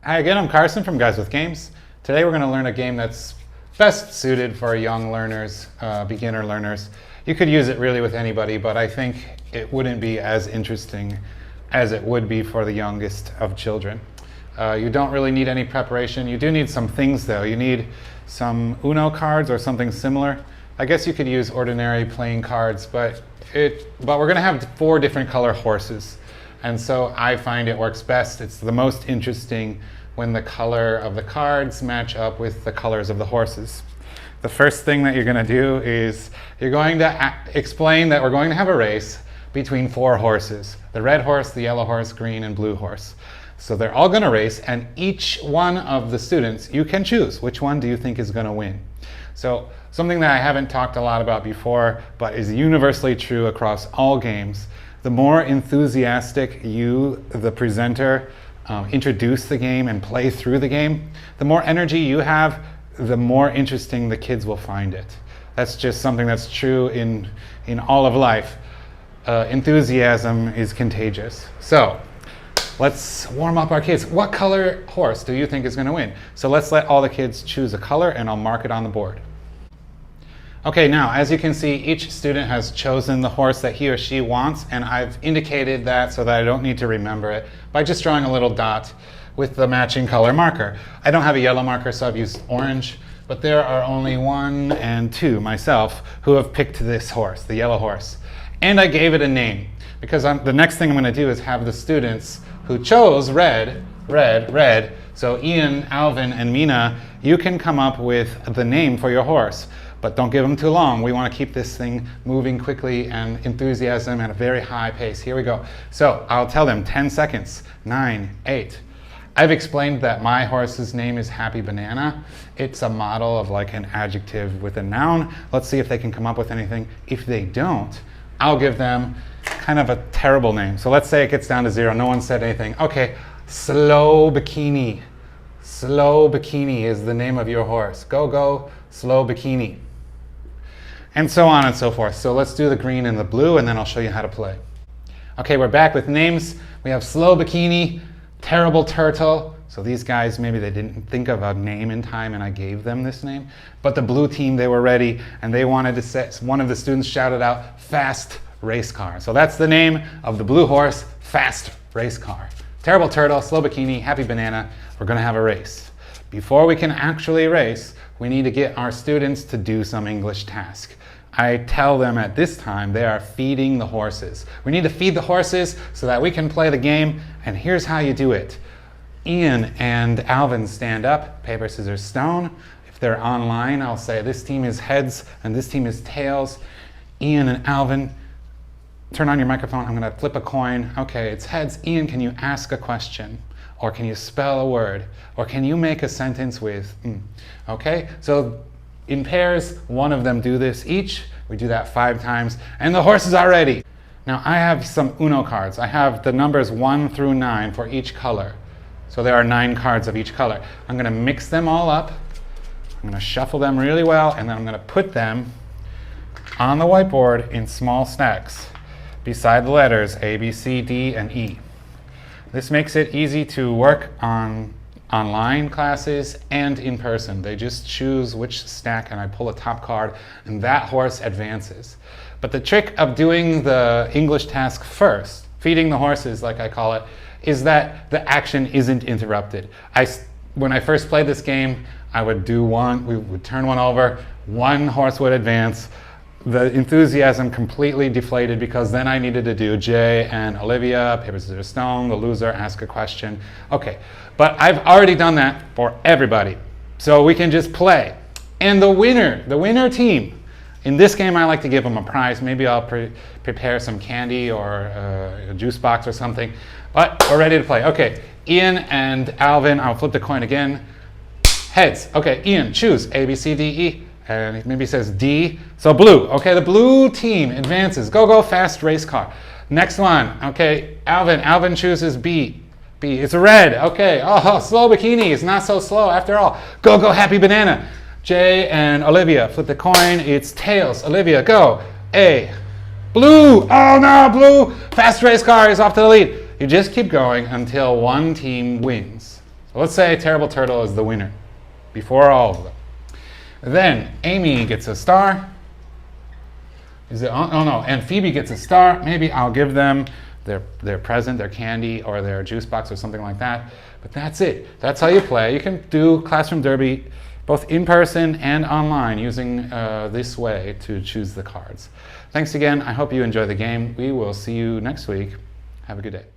Hi again, I'm Carson from Guys with Games. Today we're going to learn a game that's best suited for young learners, beginner learners. You could use it really with anybody, but I think it wouldn't be as interesting as it would be for the youngest of children. You don't really need any preparation. You do need some things though. You need some Uno cards or something similar. I guess you could use ordinary playing cards, but we're going to have 4 different color horses. And so I find it works best. It's the most interesting when the color of the cards match up with the colors of the horses. The first thing that you're going to do is you're going to explain that we're going to have a race between 4 horses. The red horse, the yellow horse, green, and blue horse. So they're all going to race, and each one of the students, you can choose which one do you think is going to win. So something that I haven't talked a lot about before, but is universally true across all games. The more enthusiastic you, the presenter, introduce the game and play through the game, the more energy you have, the more interesting the kids will find it. That's just something that's true in all of life. Enthusiasm is contagious. So let's warm up our kids. What color horse do you think is going to win? So let's let all the kids choose a color and I'll mark it on the board. Okay, now as you can see, each student has chosen the horse that he or she wants, and I've indicated that so that I don't need to remember it by just drawing a little dot with the matching color marker. I don't have a yellow marker, so I've used orange, but there are only 1 and 2, myself, who have picked this horse, the yellow horse. And I gave it a name, because the next thing I'm going to do is have the students who chose red, so Ian, Alvin, and Mina, you can come up with the name for your horse. But don't give them too long. We want to keep this thing moving quickly and enthusiasm at a very high pace. Here we go. So I'll tell them 10 seconds, 9, 8. I've explained that my horse's name is Happy Banana. It's a model of like an adjective with a noun. Let's see if they can come up with anything. If they don't, I'll give them kind of a terrible name. So let's say it gets down to 0. No one said anything. Okay, Slow Bikini. Slow Bikini is the name of your horse. Go, go, Slow Bikini. And so on and so forth. So let's do the green and the blue, and then I'll show you how to play. Okay, we're back with names. We have Slow Bikini, Terrible Turtle. So these guys, maybe they didn't think of a name in time and I gave them this name. But the blue team, they were ready and they wanted to say, one of the students shouted out, Fast Race Car. So that's the name of the blue horse, Fast Race Car. Terrible Turtle, Slow Bikini, Happy Banana. We're going to have a race. Before we can actually race, we need to get our students to do some English task. I tell them at this time they are feeding the horses. We need to feed the horses so that we can play the game, and here's how you do it. Ian and Alvin stand up, paper, scissors, stone. If they're online, I'll say this team is heads and this team is tails. Ian and Alvin, turn on your microphone. I'm going to flip a coin. Okay, it's heads. Ian, can you ask a question? Or can you spell a word? Or can you make a sentence with Okay, so in pairs, one of them do this each. We do that 5 times, and the horses are ready. Now I have some Uno cards. I have the numbers 1 through 9 for each color. So there are 9 cards of each color. I'm going to mix them all up. I'm going to shuffle them really well, and then I'm going to put them on the whiteboard in small stacks beside the letters A, B, C, D, and E. This makes it easy to work on online classes and in person. They just choose which stack and I pull a top card and that horse advances. But the trick of doing the English task first, feeding the horses like I call it, is that the action isn't interrupted. When I first played this game, I would do one, we would turn one over, one horse would advance. The enthusiasm completely deflated because then I needed to do Jay and Olivia, paper, scissors, stone, the loser, ask a question. Okay, but I've already done that for everybody. So we can just play. And the winner team, in this game I like to give them a prize. Maybe I'll prepare some candy or a juice box or something. But we're ready to play. Okay, Ian and Alvin, I'll flip the coin again. Heads. Okay, Ian, choose A, B, C, D, E. And it maybe says D, so blue. Okay, the blue team advances. Go, go, Fast Race Car. Next one, okay, Alvin chooses B. B, it's a red. Okay, oh, Slow Bikini is not so slow after all. Go, go, Happy Banana. Jay and Olivia, flip the coin, it's tails. Olivia, go. A, blue, oh no, blue. Fast Race Car is off to the lead. You just keep going until one team wins. Let's say Terrible Turtle is the winner before all of them. Then Amy gets a star. Is it? Oh no, and Phoebe gets a star. Maybe I'll give them their present, their candy, or their juice box or something like that. But that's it. That's how you play. You can do Classroom Derby both in person and online using this way to choose the cards. Thanks again. I hope you enjoy the game. We will see you next week. Have a good day.